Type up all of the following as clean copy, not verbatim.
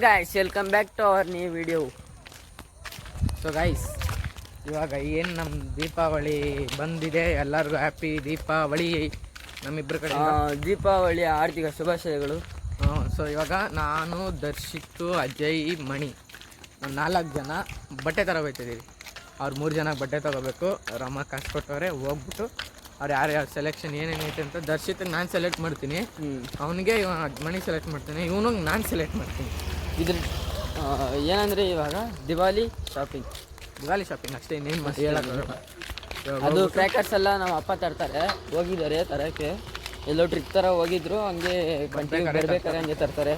Guys, welcome back to our new video. So guys, ಇವಾಗ ಏನು ನಮ್ಮ ದೀಪಾವಳಿ ಬಂದಿದೆ. ಎಲ್ಲರಿಗೂ ಹ್ಯಾಪಿ ದೀಪಾವಳಿ ನಮ್ಮಿಬ್ಬರ ಕಡೆ. ದೀಪಾವಳಿಯ ಆರ್ಥಿಕ ಶುಭಾಶಯಗಳು. ಸೊ ಇವಾಗ ನಾನು, ದರ್ಶಿತ್ತು, ಅಜಯ್, ಮಣಿ 4 ಜನ ಬಟ್ಟೆ ತಗೋಬೇಕಿದ್ದೀವಿ. ಅವ್ರು 3 ಜನ ಬಟ್ಟೆ ತೊಗೋಬೇಕು. ರಮ್ಮ ಕಾಸು ಕೊಟ್ಟವ್ರೆ, ಹೋಗ್ಬಿಟ್ಟು ಅವ್ರು ಯಾರ್ಯಾರು ಸೆಲೆಕ್ಷನ್ ಏನೇನೈತೆ ಅಂತ ದರ್ಶಿತ್ಗೆ ನಾನು ಸೆಲೆಕ್ಟ್ ಮಾಡ್ತೀನಿ, ಅವನಿಗೆ ಮಣಿ ಸೆಲೆಕ್ಟ್ ಮಾಡ್ತೀನಿ, ಇವನಿಗೆ ನಾನು ಸೆಲೆಕ್ಟ್ ಮಾಡ್ತೀನಿ. ಇದ್ರ ಏನಂದರೆ ಇವಾಗ ದಿವಾಲಿ ಶಾಪಿಂಗ್ ಅಷ್ಟೇ, ಇನ್ನೇನು ಮತ್ತೆ ಹೇಳೋಕ್ಕಾಗಲ್ಲ. ಅದು ಕ್ರ್ಯಾಕರ್ಸ್ ಎಲ್ಲ ನಮ್ಮ ಅಪ್ಪ ತರ್ತಾರೆ, ಹೋಗಿದ್ದಾರೆ ತರೋಕ್ಕೆ. ಎಲ್ಲೋ ಟ್ರಿಪ್ ಥರ ಹೋಗಿದ್ರು, ಹಂಗೆ ಕಂಟಿನ್ಯೂ ಬರಬೇಕಾರೆ ಹಂಗೆ ತರ್ತಾರೆ.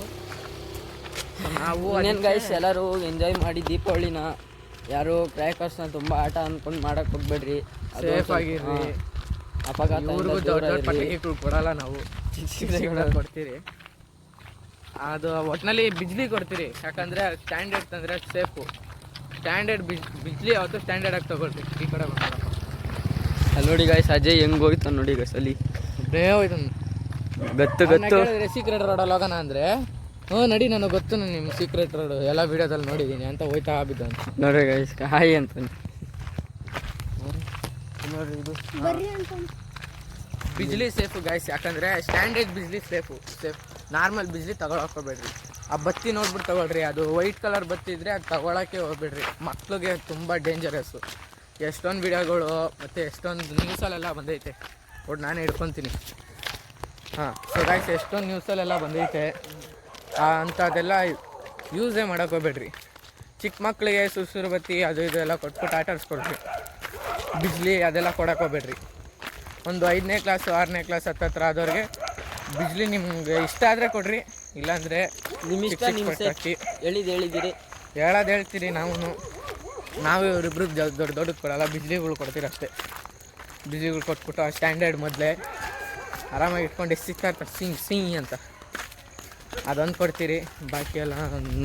ನಾವು ಇನ್ನೇನು ಗೈಸ್, ಎಲ್ಲರೂ ಎಂಜಾಯ್ ಮಾಡಿ ದೀಪಾವಳಿನ. ಯಾರು ಕ್ರ್ಯಾಕರ್ಸ್ನ ತುಂಬ ಆಟ ಅಂದ್ಕೊಂಡು ಮಾಡೋಕ್ಕೆ ಹೋಗ್ಬೇಡ್ರಿ, ಸೇಫ್ ಆಗಿರ್ರಿ. ಅಪಘಾತ ಪಟಾಕಿಗಳು ಕೊಡಲ್ಲ, ನಾವು ಕೊಡ್ತೀರಿ. ಅದು ಒಟ್ಟಿನಲ್ಲಿ ಬಿಜ್ಲಿ ಕೊಡ್ತೀರಿ, ಯಾಕಂದರೆ ಸ್ಟ್ಯಾಂಡರ್ಡ್ ತಂದರೆ ಸೇಫು. ಸ್ಟ್ಯಾಂಡರ್ಡ್ ಬಿಜ್ಲಿ ಯಾವತ್ತು ಸ್ಟ್ಯಾಂಡರ್ಡ್ ಆಗಿ ತೊಗೊಳ್ರಿ. ಈ ಕಡೆ ಬಂದ್ರಪ್ಪ ಅಲ್ಲಿ ನೋಡಿ ಗಾಯ್ಸ್, ಅಜಯ್ ಹೆಂಗೆ ಹೋಯ್ತು ನೋಡಿ ಗೈಸ್, ಅಲ್ಲಿ ಹೋಯ್ತು ಗತ್ತು ಸೀಕ್ರೆಟ್ ರೋಡಲ್ಲಿ ಹೋಗೋಣ ಅಂದರೆ ನಡಿ, ನನಗೆ ಗೊತ್ತು, ನಿಮ್ಮ ಸೀಕ್ರೆಟ್ ರೋಡು ಎಲ್ಲ ವೀಡಿಯೋದಲ್ಲಿ ನೋಡಿದ್ದೀನಿ ಅಂತ ಹೋಯ್ತಾ ಬಿದ್ದು ಅಂತ. ನೋಡ್ರಿ ಗೈಸ್, ಹಾಯ್ ಅಂತ ನೋಡ್ರಿ. ಇದು ಬಿಜ್ಲಿ ಸೇಫು ಗಾಯ್ಸ್, ಯಾಕಂದರೆ standard Bijli safe. Normal Bijli ತಗೊಳಕೋಬೇಡ್ರಿ. ಆ ಬತ್ತಿ ನೋಡ್ಬಿಟ್ಟು ತಗೊಳ್ರಿ. ಅದು ವೈಟ್ ಕಲರ್ ಬತ್ತಿ ಇದ್ದರೆ ಅದು ತಗೊಳಕ್ಕೆ ಹೋಗ್ಬೇಡ್ರಿ. ಮಕ್ಳಿಗೆ ತುಂಬ ಡೇಂಜರಸ್ಸು. ಎಷ್ಟೊಂದು ವಿಡಿಯೋಗಳು ಮತ್ತು ಎಷ್ಟೊಂದು ನ್ಯೂಸಲ್ಲೆಲ್ಲ ಬಂದೈತೆ. ಒಟ್ಟು ನಾನೇ ಹಿಡ್ಕೊತೀನಿ. ಸೊ ಗಾಯ್ಸ್, ಎಷ್ಟೊಂದು ನ್ಯೂಸಲ್ಲೆಲ್ಲ ಬಂದೈತೆ. ಅಂಥದ್ದೆಲ್ಲ ಯೂಸೇ ಮಾಡೋಕ್ಕೋಗ್ಬೇಡ್ರಿ. ಚಿಕ್ಕ ಮಕ್ಕಳಿಗೆ ಸುರು ಬತ್ತಿ ಅದು ಇದೆಲ್ಲ ಕೊಟ್ಬಿಟ್ಟು ಆಟಾಡ್ಸ್ಕೊಡ್ರಿ. ಬಿಜ್ಲಿ ಅದೆಲ್ಲ ಕೊಡೋಕ್ಕೋಗ್ಬೇಡ್ರಿ. ಒಂದು 5ನೇ ಕ್ಲಾಸು 6ನೇ ಕ್ಲಾಸ್ ಹತ್ತತ್ರ ಆದವ್ರಿಗೆ ಬಿಜ್ಲಿ ನಿಮ್ಗೆ ಇಷ್ಟ ಆದರೆ ಕೊಡ್ರಿ, ಇಲ್ಲಾಂದರೆ ನಿಮ್ಮ ಇಷ್ಟ, ಹೇಳಿದ್ದೀರಿ ಹೇಳ್ತೀರಿ. ನಾವು ಇವರಿಬ್ರು ದೊಡ್ಡದು ಕೊಡಲ್ಲ, ಬಿಜ್ಲಿಗಳು ಕೊಡ್ತೀರಿ ಅಷ್ಟೇ. ಬಿಜ್ಲಿಗಳು ಕೊಟ್ಬಿಟ್ಟು ಆ ಸ್ಟ್ಯಾಂಡರ್ಡ್ ಮೊದಲೇ ಆರಾಮಾಗಿ ಇಟ್ಕೊಂಡು ಎಷ್ಟು ಸಿಗ್ತಾ ಇರ್ತಾರೆ ಸಿಂಗ್ ಅಂತ ಅದೊಂದು ಕೊಡ್ತೀರಿ. ಬಾಕಿ ಎಲ್ಲ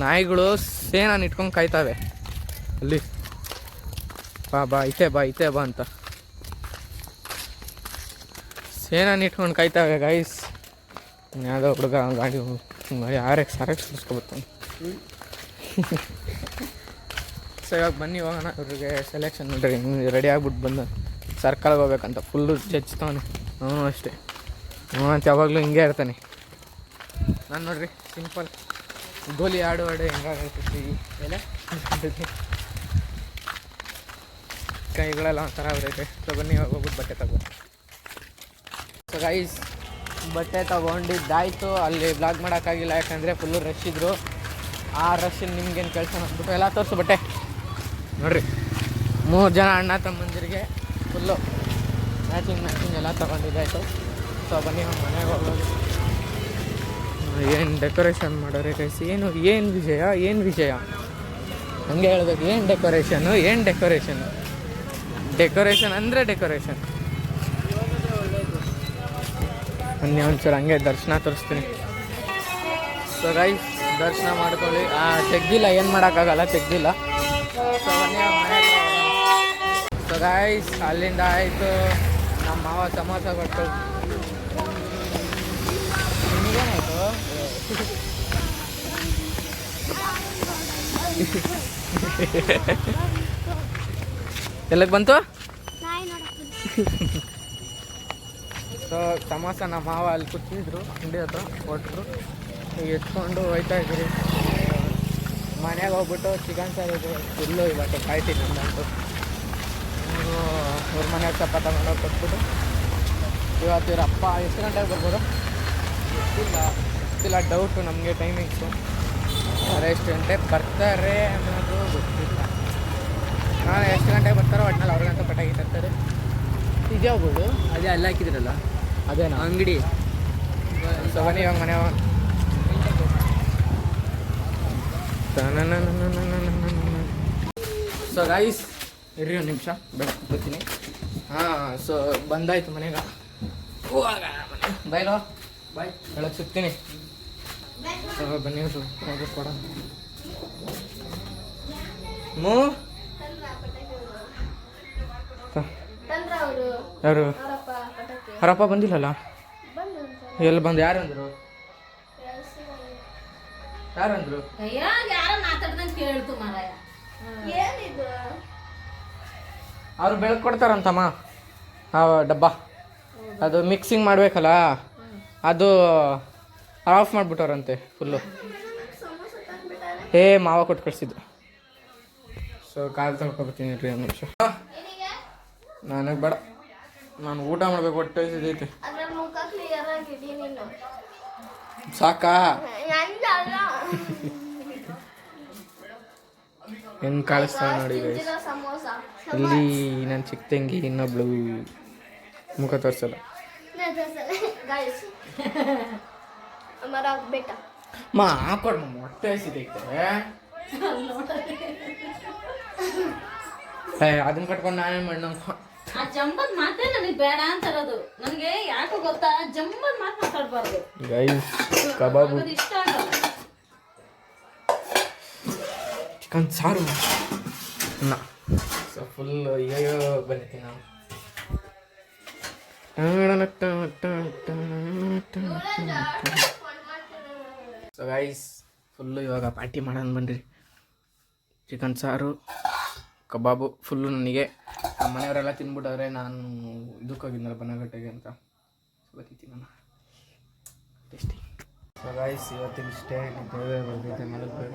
ನಾಯಿಗಳು ಸೇನಾನ ಇಟ್ಕೊಂಡು ಕಾಯ್ತಾವೆ ಅಲ್ಲಿ, ಬಾ ಐತೆ ಬಾ ಅಂತ ಸೇನಾನ ಇಟ್ಕೊಂಡು ಕಾಯ್ತಾವೆ ಗೈಸ್. ಯಾವುದೋ ಹುಡುಗ ಗಾಡಿ RX ಸುಡಿಸ್ಕೊಬರ್ತಾನೆ. ಸೊ ಇವಾಗ ಬನ್ನಿ ಹೋಗೋಣ. ಇವ್ರಿಗೆ ಸೆಲೆಕ್ಷನ್ ನೋಡ್ರಿ, ರೆಡಿ ಆಗ್ಬಿಟ್ಟು ಬಂದು ಸರ್ಕಲ್ಗೆ ಹೋಗ್ಬೇಕಂತ ಫುಲ್ಲು ಜಜ್ತಾನೆ ಅವನು ಅಷ್ಟೇ. ಅಂತ ಯಾವಾಗಲೂ ಹಿಂಗೆ ಇರ್ತಾನೆ. ನಾನು ನೋಡ್ರಿ ಸಿಂಪಲ್ ಗೋಲಿ ಆಡು ಹೆಂಗಾಗೈತಿ ಎಲ್ಲ ಕೈಗಳೆಲ್ಲ ಒಂಥರ ಬರೈತೆ. ಸೊ ಬನ್ನಿ ಇವಾಗ ಹೋಗ್ಬಿಟ್ಟು ಬಟ್ಟೆ ತಗೋ. ಸೊ ಗೈಸ್, ಬಟ್ಟೆ ತೊಗೊಂಡಿದ್ದಾಯಿತು. ಅಲ್ಲಿ ಬ್ಲಾಗ್ ಮಾಡೋಕ್ಕಾಗಿಲ್ಲ, ಯಾಕಂದರೆ ಫುಲ್ಲು ರಶ್ ಇದ್ದರು. ಆ ರಶಲ್ಲಿ ನಿಮ್ಗೇನು ಕೆಲಸ ಅಂದ್ಬಿಟ್ಟು ಎಲ್ಲ ತೋರಿಸು ಬಟ್ಟೆ ನೋಡಿರಿ. 3 ಜನ ಅಣ್ಣ ತಮ್ಮಂದಿರಿಗೆ ಫುಲ್ಲು ಮ್ಯಾಚಿಂಗ್ ಎಲ್ಲ ತೊಗೊಂಡಿದ್ದಾಯಿತು. ಸೊ ಬನ್ನಿ ನಮ್ಮ ಮನೆಗೆ ಹೋಗೋದು. ಏನು ಡೆಕೋರೇಷನ್ ಮಾಡೋರೆ ಗೈಸ್, ಏನು ವಿಷಯ ಹಂಗೆ ಹೇಳ್ಬೇಕು. ಏನು ಡೆಕೋರೇಷನ್ ಅಂದರೆ ಡೆಕೋರೇಷನ್. ಬನ್ನಿ ಒಂಚೂರು ಹಂಗೆ ದರ್ಶನ ತೋರಿಸ್ತೀನಿ. ಸೊ ಗೈಸ್, ದರ್ಶನ ಮಾಡ್ಕೊಳ್ಳಿ. ತೆಗ್ದಿಲ್ಲ, ಏನು ಮಾಡೋಕ್ಕಾಗಲ್ಲ, ತೆಗ್ದಿಲ್ಲ. ಸೊ ಬನ್ನಿ ಮನೆಗೆ. ಸೊ ಗೈಸ್, ಅಲ್ಲಿಂದ ಆಯಿತು. ನಮ್ಮ ಮಾವ ಸಮೋಸ ಕೊಟ್ಟು. ನಿಮಗೇನಾಯಿತು? ಎಲ್ಲಕ್ಕೆ ಬಂತು? ಸೊ ಸಮೋಸ ನಮ್ಮ ಮಾವ ಅಲ್ಲಿ ಕೂತಿದ್ರು, ಅಂಗಡಿ ಹತ್ರ ಕೊಟ್ಟರು. ಈಗ ಎತ್ಕೊಂಡು ಹೋಯ್ತಾ ಇದ್ದೀರಿ. ಮನೆಗೆ ಹೋಗ್ಬಿಟ್ಟು ಚಿಕನ್ ಸಾರು ಇದೆ ಫುಲ್ಲು ಇವತ್ತು ಕಾಯ್ತೀನಿ ನಮ್ಮಂತೂ. ಅವ್ರ ಮನೆಗೆ ಸ್ವಲ್ಪ ತಗೊಂಡೋಗಿ ಕೊಟ್ಬಿಟ್ಟು ಇವತ್ತು ಇವ್ರ ಅಪ್ಪ ಎಷ್ಟು ಗಂಟೆಗೆ ಬರ್ಬೋದು ಗೊತ್ತಿಲ್ಲ, ಡೌಟು ನಮಗೆ ಟೈಮಿಂಗ್ಸು. ಎಷ್ಟು ಗಂಟೆಗೆ ಬರ್ತಾರೆ ಅನ್ನೋದು ಗೊತ್ತಿಲ್ಲ. ನಾಳೆ ಎಷ್ಟು ಗಂಟೆಗೆ ಬರ್ತಾರೋ ಒಟ್ಟಿನಲ್ಲಿ ಅವ್ರಿಗಂತ ಪಟಾಕಿ ತರ್ತಾರೆ. ಇದ್ಯಾವ್ಬೋದು? ಅದೇ ಅಲ್ಲಿ ಹಾಕಿದ್ರಲ್ಲ, ಅದೇನಾ ಅಂಗಡಿ. ಸೊ ಬನ್ನಿ ಇವಾಗ ಮನೆ. ಸೊ ಗೈಸ್, ಇರ್ರಿ ಒಂದು ನಿಮಿಷ ಬೆಳಗ್ಗೆ ಬರ್ತೀನಿ. ಸೊ ಬಂದಾಯ್ತು ಮನೆಗೆ. ಬಾಯ್ಲೋ ಬಾಯ್, ಬೆಳಗ್ಗೆ ಸಿಗ್ತೀನಿ. ಸೊ ಬನ್ನಿ ಕೊಡ. ಯಾರು? ಅವರಪ್ಪ ಬಂದಿಲ್ಲಲ್ಲ. ಎಲ್ಲಿ ಬಂದು ಯಾರು ಅಂದರು? ಯಾರಂದ್ರು? ಅಯ್ಯೋ ಯಾರೋ ಮಾತಾಡ್ದಂಗೆ ಕೇಳ್ತು ಮಾರಾಯ. ಏನಿದು? ಅವ್ರು ಬೆಳಕು ಕೊಡ್ತಾರಂತಮ್ಮ ಆ ಡಬ್ಬ. ಅದು ಮಿಕ್ಸಿಂಗ್ ಮಾಡ್ಬೇಕಲ್ಲ, ಅದು ಆಫ್ ಮಾಡ್ಬಿಟ್ಟವ್ರಂತೆ ಫುಲ್ಲು. ಮಾವ ಕೊಟ್ಟು ಕಳಿಸಿದ್ದು. ಸೊ ಕಾಲು ತೊಳ್ಕೊಬರ್ತೀನಿ ರೀ ಒಂದು ನಿಮಿಷ. ನನಗೆ ಬೇಡ, ನಾನು ಊಟ ಮಾಡ್ಬೇಕು, ಹೊಟ್ಟೆ ಹಸಿದೈತೆ. ಅದ್ರಲ್ಲಿ ಮುಖ ಕ್ಲಿಯರ್ ಆಗಿದೆ ನೀನು. ಸಾಕಾ? ನಂದಲ್ಲ. ಹೆಂಗೆ ಕಾಣಿಸ್ತಾ ನೋಡಿ guys. ತಿಂದಿರೋ ಸಮೋಸ. ಇಲ್ಲಿ ನನ್ನ ಚಿಕ್ಕ ತಂಗಿ ಇನ್ನೊಬ್ಳು ಮುಖ ತೋರಿಸಲ್ಲ. Guys. हमारा बेटा. ಹಾಕೊಡ್ ಹೊಟ್ಟೆ ಹಸಿದೈತೆ. ಅದನ್ನ ಕಟ್ಕೊಂಡು ನಾನೇನು ಮಾಡಿ ಆ ಜಂಬದ್ ಮಾತೇ ನನಗೆ ಬೇಡ ಅಂತಾರದು. ನನಗೆ ಯಾಕೋ ಗೊತ್ತಾ, ಜಂಬದ್ ಮಾತು ಮಾತಾಡ್ಬಾರ್ದು ಗೈಸ್. ಕಬಾಬು, ಅದು ಇಷ್ಟ ಆಗಲ್ಲ. ಚಿಕನ್ ಸಾರು ಅನ್ನ. ಸೊ ಫುಲ್ ಅಯ್ಯೋ ಬಂದಿದ್ದೀನಿ ನಾನು. ಸೊ ಗೈಸ್ ಫುಲ್ಲು ಇವಾಗ ಪಾರ್ಟಿ ಮಾಡೋಣ ಬನ್ನಿರಿ. ಚಿಕನ್ ಸಾರು, ಕಬಾಬು ಫುಲ್ಲು ನನಗೆ. ನಮ್ಮ ಮನೆಯವರೆಲ್ಲ ತಿನ್ಬಿಟ್ಟವ್ರೆ. ನಾನು ಇದಕ್ಕೆ ಹೋಗಿದ್ನಲ್ಲ ಬನ್ನಗಟ್ಟೆಗೆ ಅಂತ, ಬತ್ತೀನಿ ನಾನು ಟೇಸ್ಟಿ. ಸೊ ಗೈಸ್ ಇವತ್ತಿನ ಇಷ್ಟೇ. ಬಂದಿದ್ದೆ ಮಲಗಬೇಕು.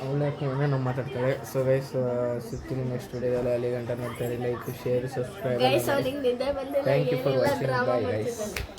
ಅವಳೇ ನಾವು ಮಾತಾಡ್ತಾಳೆ. ಸೊ ಗೈಸ್ ಸಿಗ್ತೀನಿ ನೆಕ್ಸ್ಟ್ ವಿಡಿಯೋದಲ್ಲಿ. ಅಲ್ಲಿ ಗಂಟೆ ನೋಡ್ತಾರೆ. Like, share, subscribe. Guys, ಅವ್ರಿಗೆ ನಿದ್ದೆ ಬಂದಿಲ್ಲ. ಥ್ಯಾಂಕ್ ಯು ಫಾರ್ ಏನೆಲ್ಲ ವಾಚಿಂಗ್. Drama bye guys. ಮಾಡ್ತಿದ್ದಾನೆ.